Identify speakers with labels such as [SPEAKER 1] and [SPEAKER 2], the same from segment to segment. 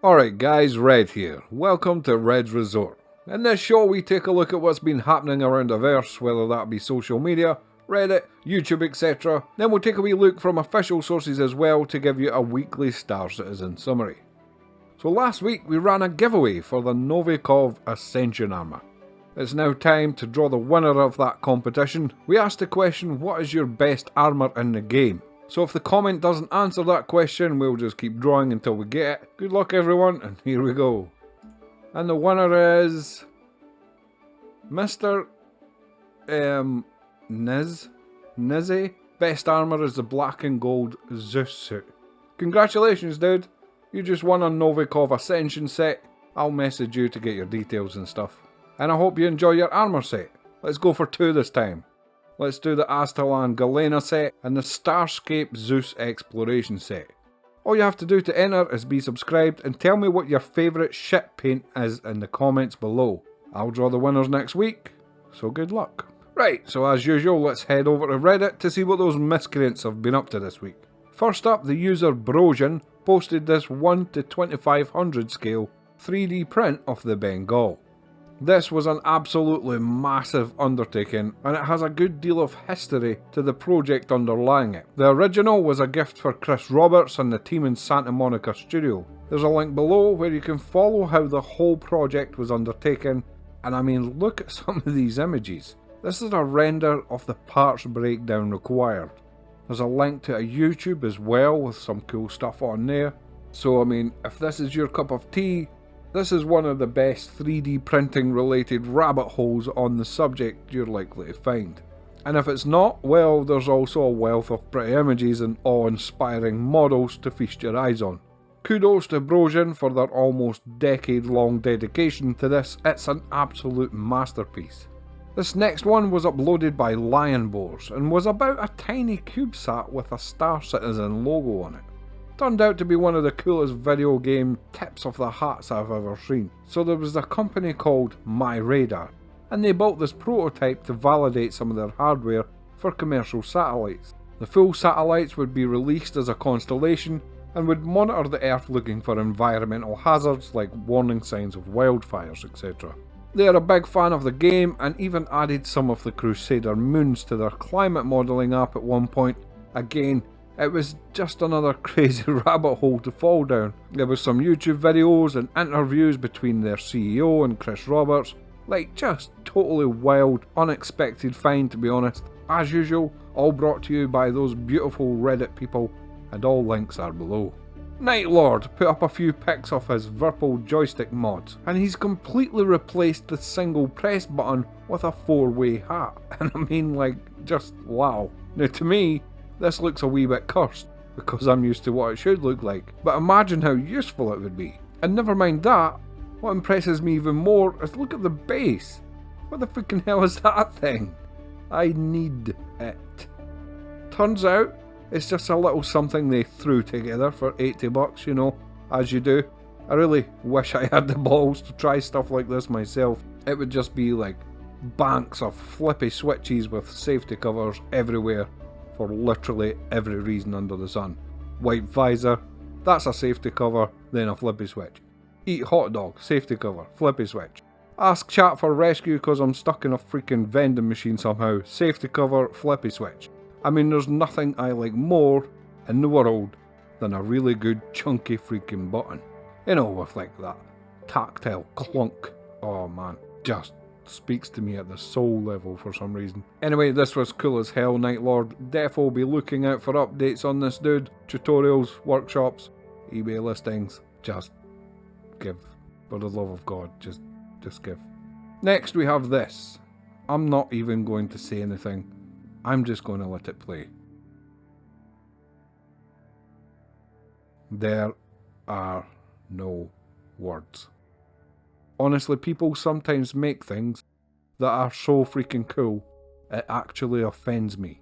[SPEAKER 1] Alright guys, Red here. Welcome to Red's Resort. In this show we take a look at what's been happening around the verse, whether that be social media, Reddit, YouTube, etc. Then we'll take a wee look from official sources as well to give you a weekly Star Citizen summary. So last week we ran a giveaway for the Novikov Ascension armour. It's now time to draw the winner of that competition. We asked the question, what is your best armour in the game? So if the comment doesn't answer that question, we'll just keep drawing until we get it. Good luck everyone, and here we go. And the winner is Mr. Nizzy. Best armour is the black and gold Zeus suit. Congratulations dude, you just won a Novikov Ascension set. I'll message you to get your details and stuff. And I hope you enjoy your armour set. Let's go for 2 this time. Let's do the Astalan Galena set and the Starscape Zeus Exploration set. All you have to do to enter is be subscribed and tell me what your favourite shit paint is in the comments below. I'll draw the winners next week, so good luck. Right, so as usual, let's head over to Reddit to see what those miscreants have been up to this week. First up, the user Brojan posted this 1:2500 scale 3D print of the Bengal. This was an absolutely massive undertaking, and it has a good deal of history to the project underlying it. The original was a gift for Chris Roberts and the team in Santa Monica Studio. There's a link below where you can follow how the whole project was undertaken, and I mean look at some of these images. This is a render of the parts breakdown required. There's a link to a YouTube as well with some cool stuff on there. So I mean, if this is your cup of tea, this is one of the best 3D printing related rabbit holes on the subject you're likely to find. And if it's not, well, there's also a wealth of pretty images and awe-inspiring models to feast your eyes on. Kudos to Brojan for their almost decade-long dedication to this. It's an absolute masterpiece. This next one was uploaded by Lionbores and was about a tiny CubeSat with a Star Citizen logo on it. Turned out to be one of the coolest video game tips of the hats I've ever seen. So there was a company called MyRadar, and they built this prototype to validate some of their hardware for commercial satellites. The full satellites would be released as a constellation and would monitor the Earth looking for environmental hazards like warning signs of wildfires, etc. They are a big fan of the game and even added some of the Crusader moons to their climate modelling app at one point. Again, it was just another crazy rabbit hole to fall down. There was some YouTube videos and interviews between their CEO and Chris Roberts. Like, just totally wild, unexpected find to be honest. As usual, all brought to you by those beautiful Reddit people, and all links are below. Nightlord put up a few pics of his Virtual joystick mods, and he's completely replaced the single press button with a 4-way hat. And I mean, like, just wow. Now to me, this looks a wee bit cursed, because I'm used to what it should look like, but imagine how useful it would be. And never mind that, what impresses me even more is look at the base. What the freaking hell is that thing? I need it. Turns out, it's just a little something they threw together for 80 bucks, you know, as you do. I really wish I had the balls to try stuff like this myself. It would just be like banks of flippy switches with safety covers everywhere, for literally every reason under the sun. White visor, that's a safety cover, then a flippy switch. Eat hot dog, safety cover, flippy switch. Ask chat for rescue cause I'm stuck in a freaking vending machine somehow, safety cover, flippy switch. I mean, there's nothing I like more in the world than a really good chunky freaking button. You know, with like that tactile clunk. Oh man, just speaks to me at the soul level for some reason. Anyway, this was cool as hell, Nightlord. Defo be looking out for updates on this dude. Tutorials, workshops, eBay listings. Just give. For the love of God, just give. Next we have this. I'm not even going to say anything. I'm just going to let it play. There are no words. Honestly, people sometimes make things that are so freaking cool, it actually offends me.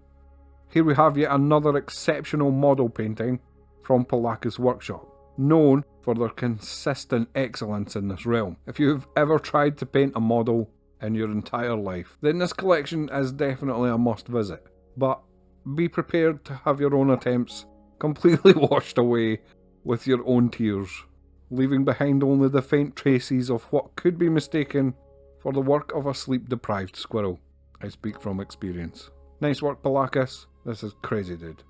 [SPEAKER 1] Here we have yet another exceptional model painting from Palaka's workshop, known for their consistent excellence in this realm. If you've ever tried to paint a model in your entire life, then this collection is definitely a must visit. But be prepared to have your own attempts completely washed away with your own tears. leaving behind only the faint traces of what could be mistaken for the work of a sleep-deprived squirrel. I speak from experience. Nice work, Palakis. This is crazy, dude.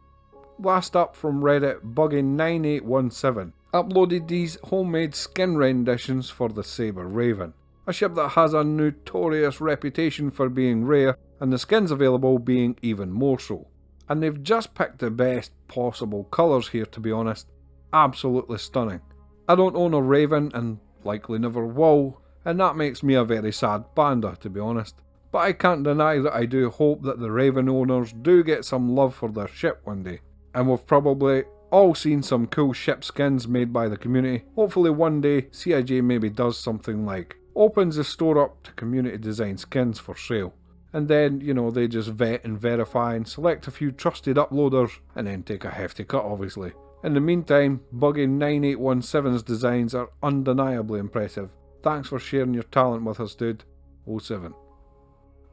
[SPEAKER 1] Last up from Reddit, Buggy9817 uploaded these homemade skin renditions for the Saber Raven, a ship that has a notorious reputation for being rare and the skins available being even more so. And they've just picked the best possible colours here, to be honest. Absolutely stunning. I don't own a Raven and likely never will, and that makes me a very sad panda, to be honest. But I can't deny that I do hope that the Raven owners do get some love for their ship one day. And we've probably all seen some cool ship skins made by the community. Hopefully one day CIG maybe does something like opens the store up to community design skins for sale. And then, you know, they just vet and verify and select a few trusted uploaders and then take a hefty cut, obviously. In the meantime, Buggy9817's designs are undeniably impressive. Thanks for sharing your talent with us, dude. 07.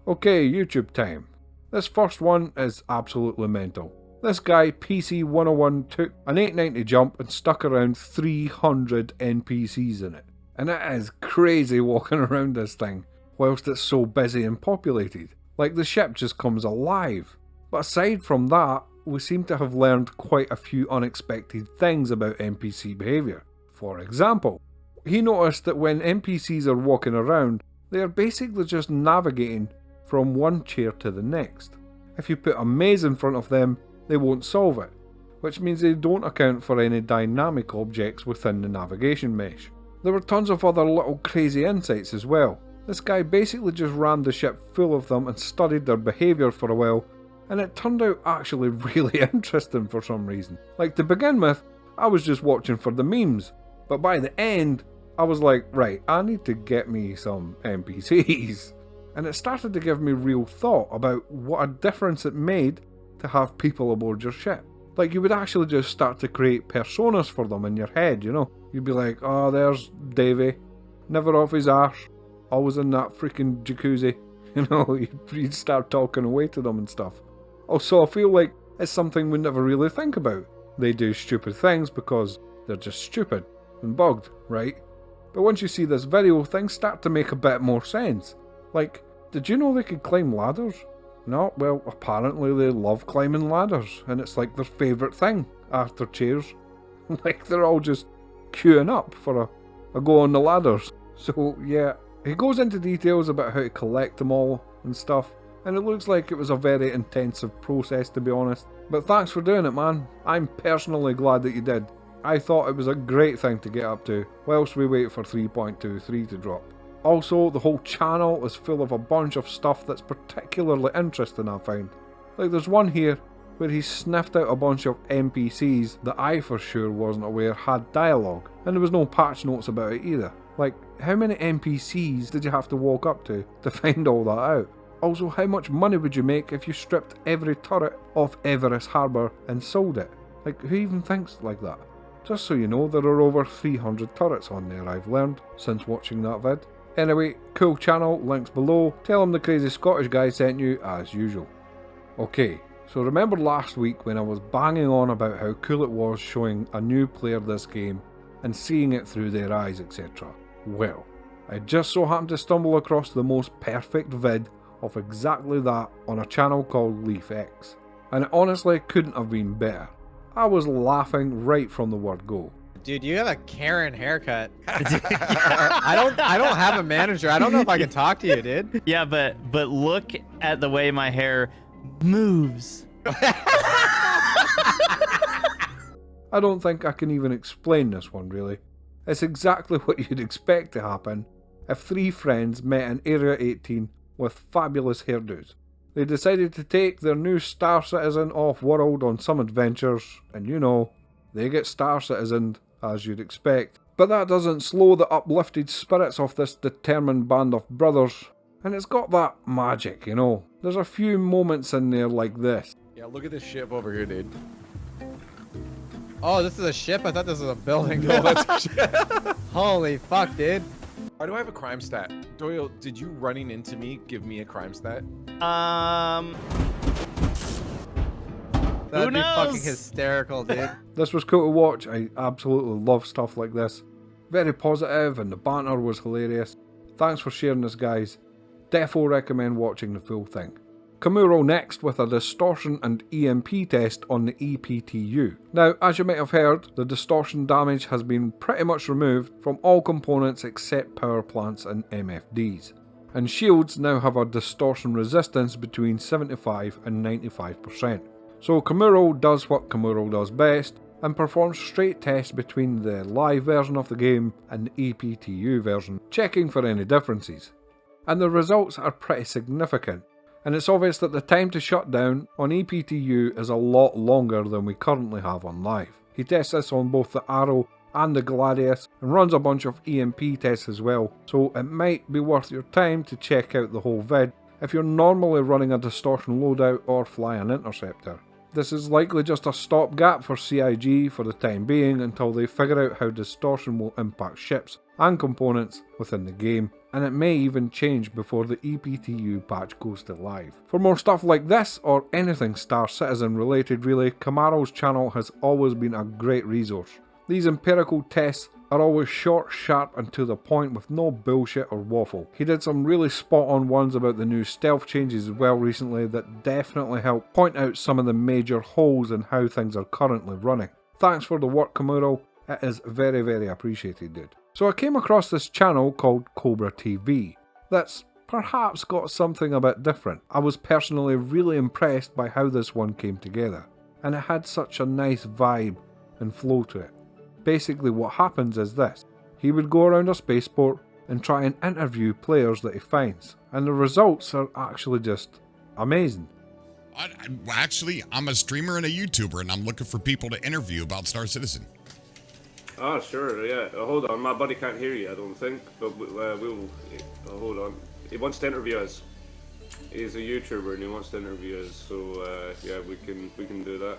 [SPEAKER 1] Okay, YouTube time. This first one is absolutely mental. This guy, PC101, took an 890 jump and stuck around 300 NPCs in it. And it is crazy walking around this thing, whilst it's so busy and populated. Like, the ship just comes alive. But aside from that, we seem to have learned quite a few unexpected things about NPC behavior. For example, he noticed that when NPCs are walking around, they are basically just navigating from one chair to the next. If you put a maze in front of them, they won't solve it, which means they don't account for any dynamic objects within the navigation mesh. There were tons of other little crazy insights as well. This guy basically just ran the ship full of them and studied their behaviour for a while, and it turned out actually really interesting for some reason. Like, to begin with, I was just watching for the memes, but by the end, I was like, right, I need to get me some NPCs. And it started to give me real thought about what a difference it made to have people aboard your ship. Like, you would actually just start to create personas for them in your head, you know? You'd be like, oh, there's Davey, never off his arse, always in that freaking jacuzzi. You know, you'd start talking away to them and stuff. Also, I feel like it's something we never really think about. They do stupid things because they're just stupid and bugged, right? But once you see this video, things start to make a bit more sense. Like, did you know they could climb ladders? No, well, apparently they love climbing ladders, and it's like their favourite thing after chairs. Like, they're all just queuing up for a go on the ladders. So, yeah, he goes into details about how to collect them all and stuff, and it looks like it was a very intensive process, to be honest. But thanks for doing it, man. I'm personally glad that you did. I thought it was a great thing to get up to, whilst we wait for 3.23 to drop. Also, the whole channel is full of a bunch of stuff that's particularly interesting, I found. Like, there's one here where he sniffed out a bunch of NPCs that I for sure wasn't aware had dialogue, and there was no patch notes about it either. Like, how many NPCs did you have to walk up to find all that out? Also, how much money would you make if you stripped every turret off Everest Harbour and sold it? Like, who even thinks like that? Just so you know, there are over 300 turrets on there, I've learned, since watching that vid. Anyway, cool channel, links below. Tell him the crazy Scottish guy sent you, as usual. Okay, so remember last week when I was banging on about how cool it was showing a new player this game and seeing it through their eyes, etc. Well, I just so happened to stumble across the most perfect vid of exactly that on a channel called LiefX. And it honestly couldn't have been better. I was laughing right from the word go.
[SPEAKER 2] Dude, you have a Karen haircut. I don't have a manager. I don't know if I can talk to you, dude.
[SPEAKER 3] Yeah, but look at the way my hair moves.
[SPEAKER 1] I don't think I can even explain this one, really. It's exactly what you'd expect to happen if three friends met in Area 18 with fabulous hairdos. They decided to take their new Star Citizen off-world on some adventures, and you know, they get Star Citizened, as you'd expect. But that doesn't slow the uplifted spirits of this determined band of brothers, and it's got that magic, you know. There's a few moments in there like this.
[SPEAKER 4] Yeah, look at this ship over here, dude.
[SPEAKER 2] Oh, this is a ship? I thought this was a building.
[SPEAKER 4] No, that's a ship.
[SPEAKER 2] Holy fuck, dude.
[SPEAKER 4] Why do I have a crime stat? Doyle, did you running into me give me a crime stat?
[SPEAKER 2] That'd
[SPEAKER 3] Who
[SPEAKER 2] be
[SPEAKER 3] knows?
[SPEAKER 2] fucking hysterical, dude.
[SPEAKER 1] This was cool to watch. I absolutely love stuff like this. very positive and the banter was hilarious. Thanks for sharing this, guys. Defo recommend watching the full thing. Camaro next with a distortion and EMP test on the EPTU. Now, as you might have heard, the distortion damage has been pretty much removed from all components except power plants and MFDs. And shields now have a distortion resistance between 75 and 95%. So Camaro does what Camaro does best and performs straight tests between the live version of the game and the EPTU version, checking for any differences. And the results are pretty significant. And it's obvious that the time to shut down on EPTU is a lot longer than we currently have on live. He tests this on both the Arrow and the Gladius and runs a bunch of EMP tests as well, so it might be worth your time to check out the whole vid if you're normally running a distortion loadout or fly an interceptor. This is likely just a stopgap for CIG for the time being until they figure out how distortion will impact ships and components within the game, and it may even change before the EPTU patch goes to live. For more stuff like this or anything Star Citizen related really, Camaro's channel has always been a great resource. These empirical tests are always short, sharp and to the point with no bullshit or waffle. He did some really spot on ones about the new stealth changes as well recently that definitely help point out some of the major holes in how things are currently running. Thanks for the work, Camaro, it is very, very appreciated, dude. So I came across this channel called CobraTV that's perhaps got something a bit different. I was personally really impressed by how this one came together, and it had such a nice vibe and flow to it. Basically what happens is this: he would go around a spaceport and try and interview players that he finds, and the results are actually just amazing.
[SPEAKER 5] Actually, I'm a streamer and a YouTuber, and I'm looking for people to interview about Star Citizen.
[SPEAKER 6] Oh, sure, yeah. Hold on, my buddy can't hear you, I don't think, but we'll... hold on. He wants to interview us. He's a YouTuber and he wants to interview us, so yeah, we can do that.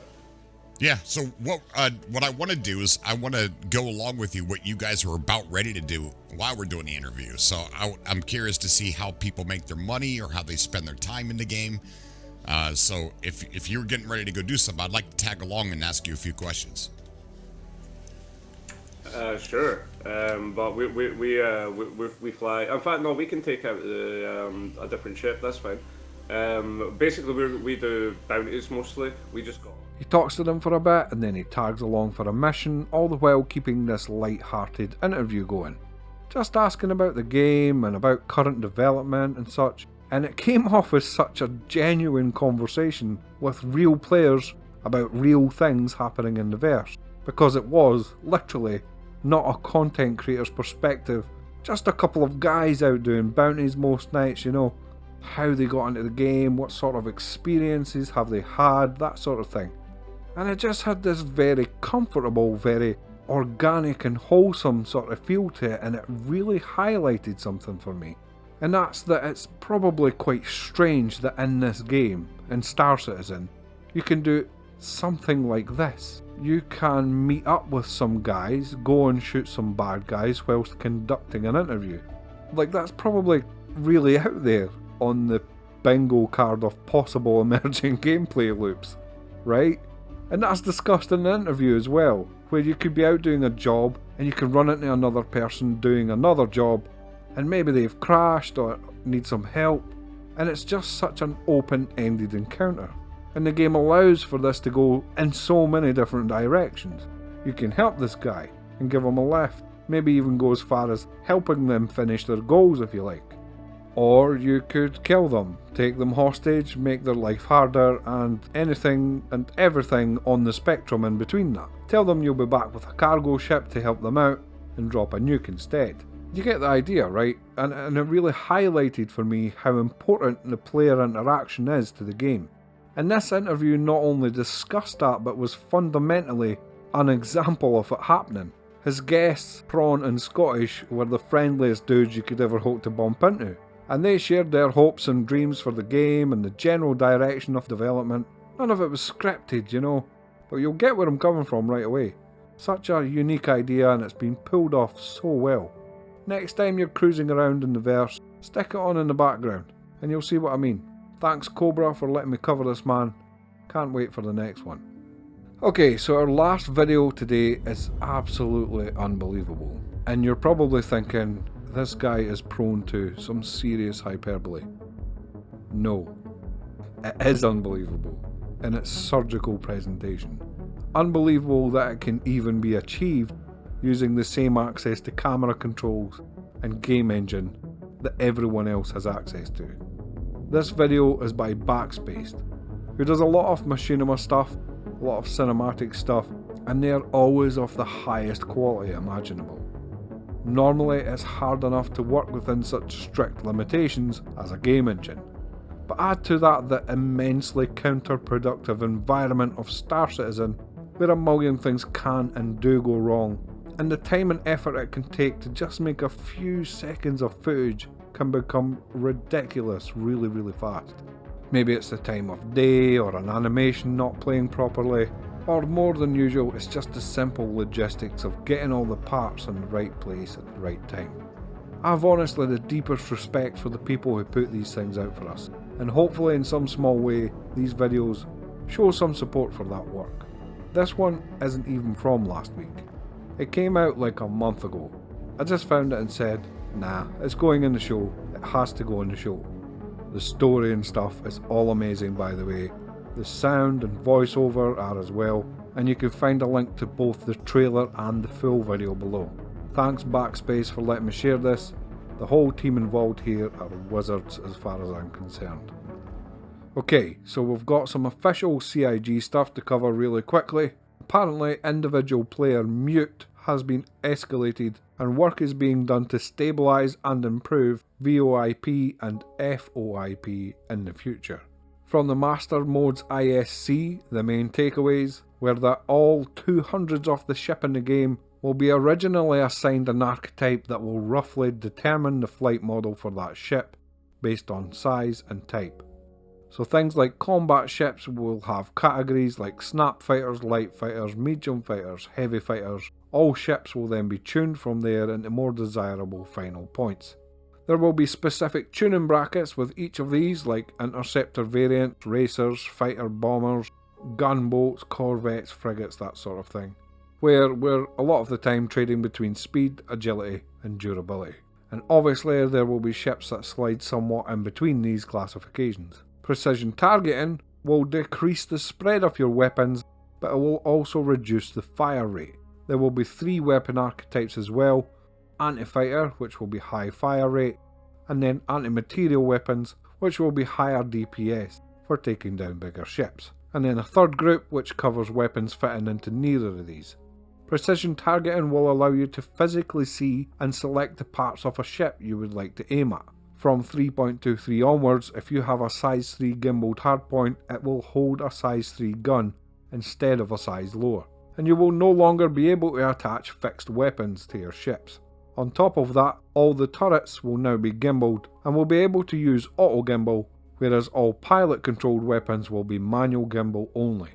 [SPEAKER 5] Yeah, so what I want to do is I want to go along with you what you guys are about ready to do while we're doing the interview. So I'm curious to see how people make their money or how they spend their time in the game. So if you're getting ready to go do something, I'd like to tag along and ask you a few questions.
[SPEAKER 6] Sure, but we fly. In fact, no, we can take out a different ship. That's fine. Basically, we do bounties mostly. We just got.
[SPEAKER 1] He talks to them for a bit and then he tags along for a mission, all the while keeping this light-hearted interview going. Just asking about the game and about current development and such, and it came off as such a genuine conversation with real players about real things happening in the verse, because it was, literally, not a content creator's perspective, just a couple of guys out doing bounties most nights, you know, how they got into the game, what sort of experiences have they had, that sort of thing. And it just had this very comfortable, very organic and wholesome sort of feel to it, and it really highlighted something for me. And that's that it's probably quite strange that in this game, in Star Citizen, you can do something like this. You can meet up with some guys, go and shoot some bad guys whilst conducting an interview. Like, that's probably really out there on the bingo card of possible emerging gameplay loops, right? And that's discussed in the interview as well, where you could be out doing a job and you can run into another person doing another job, and maybe they've crashed or need some help, and it's just such an open-ended encounter. And the game allows for this to go in so many different directions. You can help this guy and give him a lift, maybe even go as far as helping them finish their goals if you like. Or you could kill them, take them hostage, make their life harder, and anything and everything on the spectrum in between that. Tell them you'll be back with a cargo ship to help them out, and drop a nuke instead. You get the idea, right? And it really highlighted for me how important the player interaction is to the game. And this interview not only discussed that, but was fundamentally an example of it happening. His guests, Prawn and Scottish, were the friendliest dudes you could ever hope to bump into. And they shared their hopes and dreams for the game and the general direction of development. None of it was scripted, you know, but you'll get where I'm coming from right away. Such a unique idea, and it's been pulled off so well. Next time you're cruising around in the verse, stick it on in the background, and you'll see what I mean. Thanks Cobra for letting me cover this, man. Can't wait for the next one. Okay, so our last video today is absolutely unbelievable. And you're probably thinking, this guy is prone to some serious hyperbole. No. It is unbelievable in its surgical presentation. Unbelievable that it can even be achieved using the same access to camera controls and game engine that everyone else has access to. This video is by Backspaced, who does a lot of machinima stuff, a lot of cinematic stuff, and they are always of the highest quality imaginable. Normally it's hard enough to work within such strict limitations as a game engine, but add to that the immensely counterproductive environment of Star Citizen, where a million things can and do go wrong, and the time and effort it can take to just make a few seconds of footage can become ridiculous really fast. Maybe it's the time of day, or an animation not playing properly, or more than usual it's just the simple logistics of getting all the parts in the right place at the right time. I have honestly the deepest respect for the people who put these things out for us, and hopefully in some small way these videos show some support for that work. This one isn't even from last week. It came out like a month ago. I just found it and said, nah, it's going in the show, it has to go in the show. The story and stuff is all amazing, by the way. The sound and voiceover are as well, and you can find a link to both the trailer and the full video below. Thanks Backspace for letting me share this. The whole team involved here are wizards as far as I'm concerned. Okay, so we've got some official CIG stuff to cover really quickly. Apparently individual player mute has been escalated and work is being done to stabilise and improve VoIP and FOIP in the future. From the Master Mode's ISC, the main takeaways were that all 200s of the ship in the game will be originally assigned an archetype that will roughly determine the flight model for that ship based on size and type. So things like combat ships will have categories like snap fighters, light fighters, medium fighters, heavy fighters. All ships will then be tuned from there into more desirable final points. There will be specific tuning brackets with each of these, like interceptor variants, racers, fighter bombers, gunboats, corvettes, frigates, that sort of thing, where we're a lot of the time trading between speed, agility and durability. And obviously there will be ships that slide somewhat in between these classifications. Precision targeting will decrease the spread of your weapons, but it will also reduce the fire rate. There will be 3 weapon archetypes as well: anti-fighter, which will be high fire rate, and then anti-material weapons, which will be higher DPS for taking down bigger ships, and then a third group which covers weapons fitting into neither of these. Precision targeting will allow you to physically see and select the parts of a ship you would like to aim at. From 3.23 onwards, if you have a size 3 gimbaled hardpoint, it will hold a size 3 gun instead of a size lower, and you will no longer be able to attach fixed weapons to your ships. On top of that, all the turrets will now be gimbaled and will be able to use auto gimbal, whereas all pilot controlled weapons will be manual gimbal only,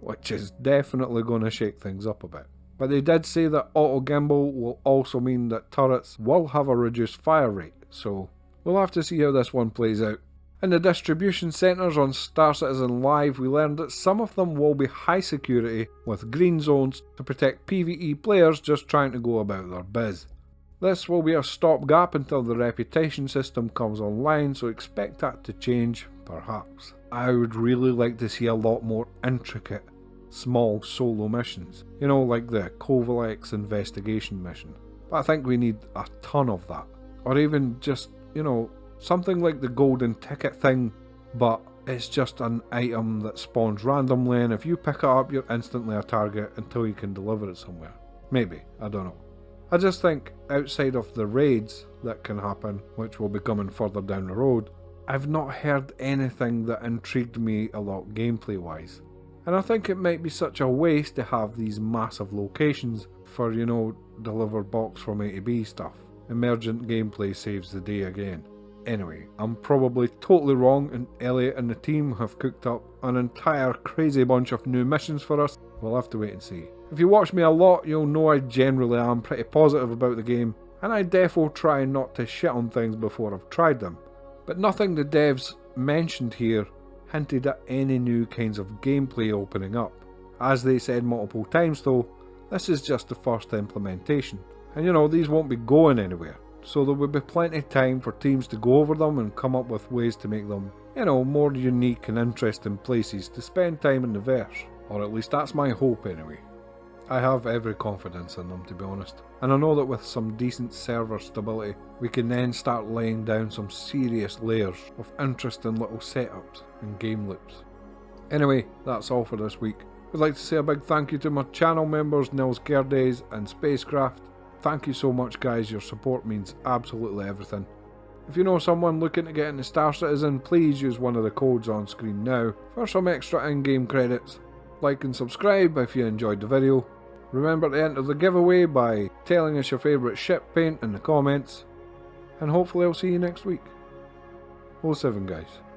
[SPEAKER 1] which is definitely going to shake things up a bit. But they did say that auto gimbal will also mean that turrets will have a reduced fire rate, so we'll have to see how this one plays out. In the distribution centres on Star Citizen Live, we learned that some of them will be high security with green zones to protect PvE players just trying to go about their biz. This will be a stopgap until the reputation system comes online, so expect that to change, perhaps. I would really like to see a lot more intricate, small solo missions. You know, like the LiefX investigation mission. But I think we need a ton of that. Or even just, you know, something like the golden ticket thing, but it's just an item that spawns randomly, and if you pick it up you're instantly a target until you can deliver it somewhere. Maybe, I don't know. I just think outside of the raids that can happen, which will be coming further down the road, I've not heard anything that intrigued me a lot gameplay wise. And I think it might be such a waste to have these massive locations for, you know, deliver box from A to B stuff. Emergent gameplay saves the day again. Anyway, I'm probably totally wrong, and Elliot and the team have cooked up an entire crazy bunch of new missions for us. We'll have to wait and see. If you watch me a lot, you'll know I generally am pretty positive about the game, and I defo try not to shit on things before I've tried them. But nothing the devs mentioned here hinted at any new kinds of gameplay opening up. As they said multiple times though, this is just the first implementation. And you know, these won't be going anywhere. So there will be plenty of time for teams to go over them and come up with ways to make them, you know, more unique and interesting places to spend time in the verse. Or at least that's my hope anyway. I have every confidence in them, to be honest. And I know that with some decent server stability, we can then start laying down some serious layers of interesting little setups and game loops. Anyway, that's all for this week. I'd like to say a big thank you to my channel members Nils Gerdes and Spacecraft. Thank you so much guys, your support means absolutely everything. If you know someone looking to get into Star Citizen, please use one of the codes on screen now for some extra in-game credits. Like and subscribe if you enjoyed the video. Remember to enter the giveaway by telling us your favourite ship paint in the comments. And hopefully I'll see you next week. 07 guys.